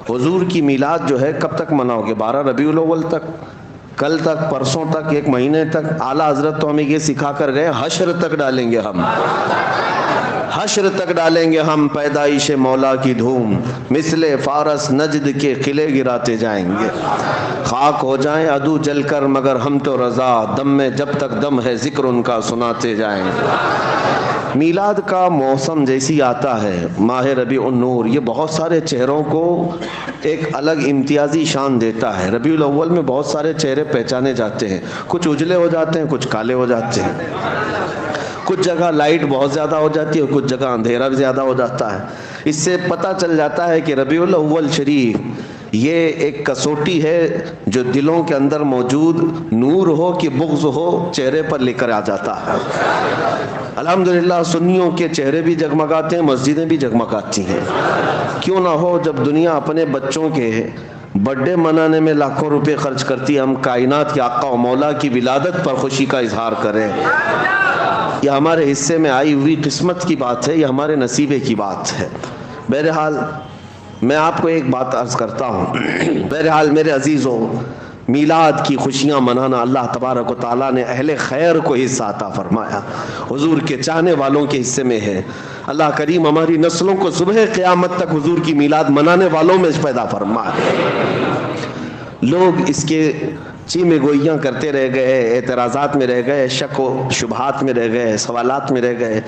حضور کی میلاد جو ہے کب تک مناؤ گے؟ 12 ربیع الاول تک، کل تک، پرسوں تک، 1 مہینے تک؟ اعلیٰ حضرت تو ہمیں یہ سکھا کر گئے حشر تک ڈالیں گے ہم، حشر تک ڈالیں گے ہم پیدائش مولا کی دھوم، مثل فارس نجد کے قلعے گراتے جائیں گے، خاک ہو جائیں عدو جل کر مگر ہم تو رضا، دم میں جب تک دم ہے ذکر ان کا سناتے جائیں گے۔ میلاد کا موسم جیسی آتا ہے، ماہ ربیع النور، یہ بہت سارے چہروں کو ایک الگ امتیازی شان دیتا ہے۔ ربیع الاول میں بہت سارے چہرے پہچانے جاتے ہیں، کچھ اجلے ہو جاتے ہیں، کچھ کالے ہو جاتے ہیں، کچھ جگہ لائٹ بہت زیادہ ہو جاتی ہے، کچھ جگہ اندھیرا بھی زیادہ ہو جاتا ہے۔ اس سے پتہ چل جاتا ہے کہ ربیع الاول شریف یہ ایک کسوٹی ہے جو دلوں کے اندر موجود نور ہو کہ بغض ہو چہرے پر لے کر آ جاتا ہے۔ الحمدللہ سنیوں کے چہرے بھی جگمگاتے ہیں، مسجدیں بھی جگمگاتی ہیں۔ کیوں نہ ہو، جب دنیا اپنے بچوں کے برتھ ڈے منانے میں لاکھوں روپے خرچ کرتی ہے، ہم کائنات کے آقا و مولا کی ولادت پر خوشی کا اظہار کریں۔ یہ ہمارے حصے میں آئی ہوئی قسمت کی بات ہے، یہ ہمارے نصیبے کی بات ہے۔ بہرحال میں آپ کو ایک بات عرض کرتا ہوں، بہرحال میرے عزیزوں، میلاد کی خوشیاں منانا اللہ تبارک و تعالیٰ نے اہل خیر کو حصہ عطا فرمایا، حضور کے چاہنے والوں کے حصے میں ہے۔ اللہ کریم ہماری نسلوں کو صبح قیامت تک حضور کی میلاد منانے والوں میں پیدا فرمائے۔ لوگ اس کے چیمے گوئیاں کرتے رہ گئے، اعتراضات میں رہ گئے، شک و شبہات میں رہ گئے، سوالات میں رہ گئے۔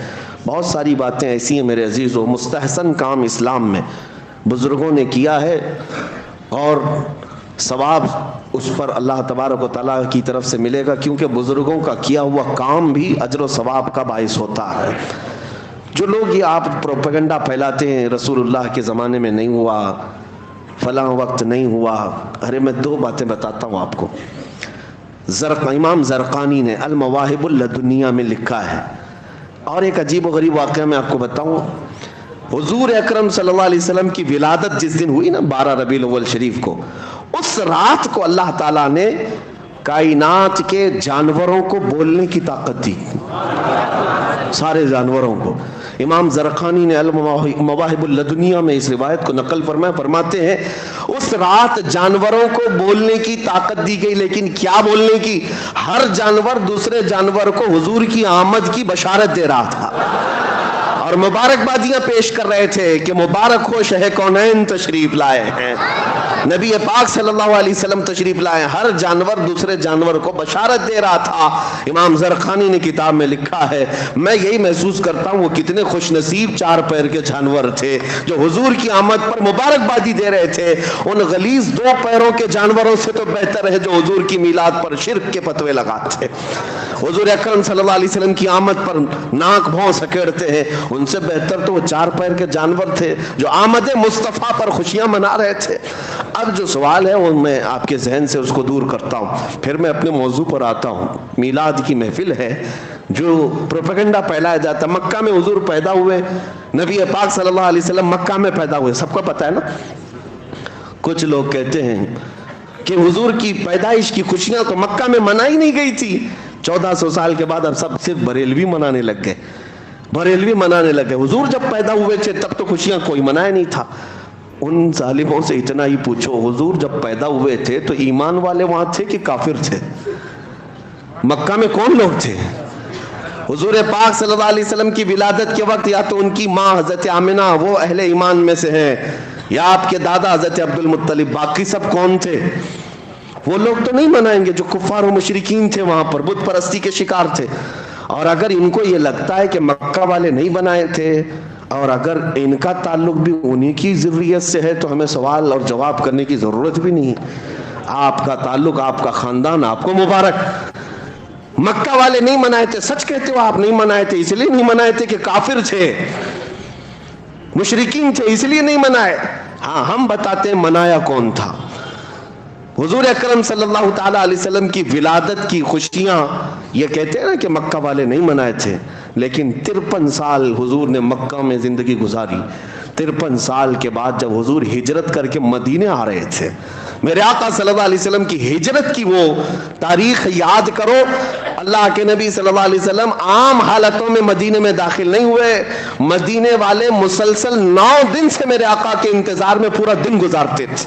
بہت ساری باتیں ایسی ہیں میرے عزیزو، مستحسن کام اسلام میں بزرگوں نے کیا ہے اور ثواب اس پر اللہ تبارک و تعالیٰ کی طرف سے ملے گا، کیونکہ بزرگوں کا کیا ہوا کام بھی اجر و ثواب کا باعث ہوتا ہے۔ جو لوگ یہ آپ پروپیگنڈا پھیلاتے ہیں رسول اللہ کے زمانے میں نہیں ہوا، فلاں وقت نہیں ہوا، ارے میں 2 باتیں بتاتا ہوں آپ کو۔ امام زرقانی نے المواہب اللدنیہ میں لکھا ہے، اور ایک عجیب و غریب واقعہ میں آپ کو بتاؤں۔ حضور اکرم صلی اللہ علیہ وسلم کی ولادت جس دن ہوئی نا 12 ربیع الاول شریف کو، اس رات کو اللہ تعالیٰ نے کائنات کے جانوروں کو بولنے کی طاقت دی، سارے جانوروں کو۔ امام زرقانی نے المواہب اللدنیہ میں اس روایت کو نقل فرماتے ہیں اس رات جانوروں کو بولنے کی طاقت دی گئی، لیکن کیا بولنے کی؟ ہر جانور دوسرے جانور کو حضور کی آمد کی بشارت دے رہا تھا اور مبارکبادیاں پیش کر رہے تھے کہ مبارک ہو شہ کونین تشریف لائے ہیں، نبی پاک صلی اللہ علیہ وسلم تشریف لائے۔ ہر جانور دوسرے جانور کو بشارت دے رہا تھا۔ امام زرقانی نے کتاب میں لکھا ہے، میں یہی محسوس کرتا ہوں وہ کتنے خوش نصیب 4 پیر کے جانور تھے جو حضور کی آمد پر مبارکبادی دے رہے تھے۔ ان غلیظ 2 پیروں کے جانوروں سے تو بہتر ہے جو حضور کی میلاد پر شرک کے فتوے لگاتے، حضور اکرم صلی اللہ علیہ وسلم کی آمد پر ناک بھون سکیڑتے ہیں، ان سے بہتر تو وہ 4 پیر کے جانور تھے جو آمد مصطفیٰ پر خوشیاں منا رہے تھے۔ اب جو سوال ہے وہ میں آپ کے ذہن سے اس کو دور کرتا ہوں، پھر میں اپنے موضوع پر آتا ہوں۔ میلاد کی محفل ہے جو پروپیگنڈا پھیلایا جاتا ہے۔ مکہ میں حضور پیدا ہوئے، نبی پاک صلی اللہ علیہ وسلم مکہ میں پیدا ہوئے، سب کو پتہ ہے نا۔ کچھ لوگ کہتے ہیں کہ حضور کی پیدائش کی خوشیاں تو مکہ میں منائی نہیں گئی تھی، 1400 سال کے بعد اب سب صرف بریلوی منانے لگ گئے، بریلوی منانے لگے۔ حضور جب پیدا ہوئے تھے تب تو خوشیاں کوئی منائے نہیں تھا۔ ان ظالموں سے اتنا ہی پوچھو، حضور جب پیدا ہوئے تھے تو ایمان والے وہاں تھے کہ کافر تھے؟ مکہ میں کون لوگ تھے؟ حضور پاک صلی اللہ علیہ وسلم کی ولادت کے وقت یا تو ان کی ماں حضرت آمنہ وہ اہل ایمان میں سے ہیں، یا آپ کے دادا حضرت عبد المطلب، باقی سب کون تھے؟ وہ لوگ تو نہیں منائیں گے جو کفار و مشرکین تھے، وہاں پر بت پرستی کے شکار تھے۔ اور اگر ان کو یہ لگتا ہے کہ مکہ والے نہیں بنائے تھے اور اگر ان کا تعلق بھی انہی کی ذریت سے ہے تو ہمیں سوال اور جواب کرنے کی ضرورت بھی نہیں۔ آپ کا تعلق، آپ کا خاندان آپ کو مبارک۔ مکہ والے نہیں منائے تھے، سچ کہتے ہو آپ نہیں منائے تھے، اس لیے نہیں منائے تھے کہ کافر تھے، مشرکین تھے، اس لیے نہیں منائے۔ ہاں ہم بتاتے ہیں منایا کون تھا۔ حضور اکرم صلی اللہ تعالیٰ علیہ وسلم کی ولادت کی خوشیاں یہ کہتے ہیں نا کہ مکہ والے نہیں منائے تھے، لیکن 53 سال حضور نے مکہ میں زندگی گزاری۔ 53 سال کے بعد جب حضور ہجرت کر کے مدینے آ رہے تھے، میرے آقا صلی اللہ علیہ وسلم کی ہجرت کی وہ تاریخ یاد کرو، اللہ کے نبی صلی اللہ علیہ وسلم عام حالتوں میں مدینے میں داخل نہیں ہوئے، مدینے والے مسلسل 9 دن سے میرے آقا کے انتظار میں پورا دن گزارتے تھے،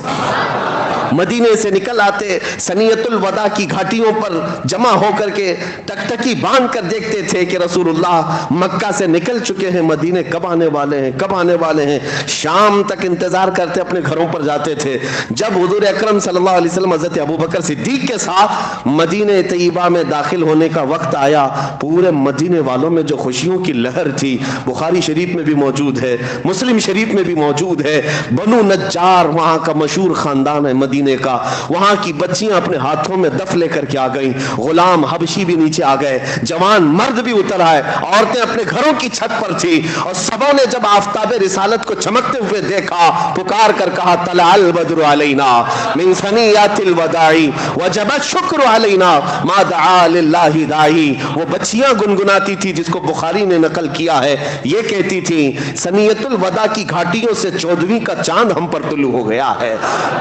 مدینے سے نکل آتے، ثنیۃ الوداع کی گھاٹیوں پر جمع ہو کر کے ٹکٹکی باندھ کر دیکھتے تھے کہ رسول اللہ مکہ سے نکل چکے ہیں، مدینے کب آنے والے ہیں، کب آنے والے ہیں، شام تک انتظار کرتے اپنے گھروں پر جاتے تھے۔ جب حضور اکرم صلی اللہ علیہ وسلم حضرت ابوبکر صدیق کے ساتھ مدینہ طیبہ میں داخل ہونے کا وقت آیا، پورے مدینے والوں میں جو خوشیوں کی لہر تھی، بخاری شریف میں بھی موجود ہے، مسلم شریف میں بھی موجود ہے، بنو نجار وہاں کا مشہور خاندان ہے مدینے کا، وہاں کی بچیاں اپنے ہاتھوں میں دف لے کر کے آ گئیں، غلام حبشی بھی نیچے آ گئے، جوان مرد بھی اتر آئے، عورتیں اپنے گھروں کی چھت پر تھی، اور سبوں نے جب آفتاب رسالت کو چمکتے ہوئے دیکھا، پکار کر کہا طلع البدر علینا من ثنیات الوداع وجب الشکر علینا ما دعا للہ داعی۔ وہ بچیاں گنگناتی تھی جس کو بخاری نے نقل کیا ہے، یہ کہتی تھی ثنیۃ الوداع کی گھاٹیوں سے 14ویں کا چاند ہم پر طلوع ہو گیا ہے،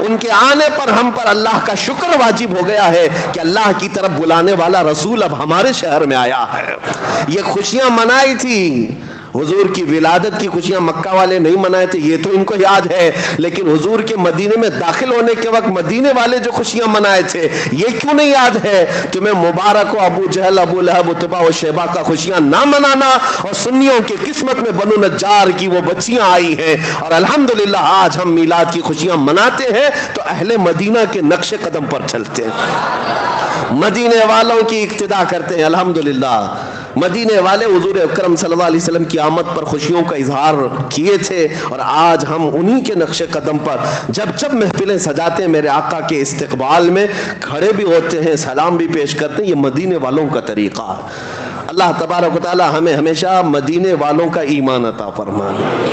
ان کے آنے پر ہم پر اللہ کا شکر واجب ہو گیا ہے کہ اللہ کی طرف بلانے والا رسول اب ہمارے شہر میں آیا ہے۔ یہ خوشیاں منائی تھی، حضور کی ولادت کی خوشیاں مکہ والے نہیں منائے تھے، یہ تو ان کو یاد ہے، لیکن حضور کے مدینے میں داخل ہونے کے وقت مدینے والے جو خوشیاں منائے تھے یہ کیوں نہیں یاد ہے؟ تمہیں مبارک ہو ابو جہل، ابو لہب، اتبا و شیبہ کا خوشیاں نہ منانا، اور سنیوں کی قسمت میں بنو نجار کی وہ بچیاں آئی ہیں، اور الحمدللہ آج ہم میلاد کی خوشیاں مناتے ہیں تو اہل مدینہ کے نقش قدم پر چلتے ہیں، مدینے والوں کی اقتدا کرتے ہیں۔ الحمدللہ مدینے والے حضور اکرم صلی اللہ علیہ وسلم کی آمد پر خوشیوں کا اظہار کیے تھے، اور آج ہم انہی کے نقش قدم پر جب محفلیں سجاتے ہیں، میرے آقا کے استقبال میں کھڑے بھی ہوتے ہیں، سلام بھی پیش کرتے ہیں، یہ مدینے والوں کا طریقہ۔ اللہ تبارک و تعالی ہمیں ہمیشہ مدینے والوں کا ایمان عطا فرمائے۔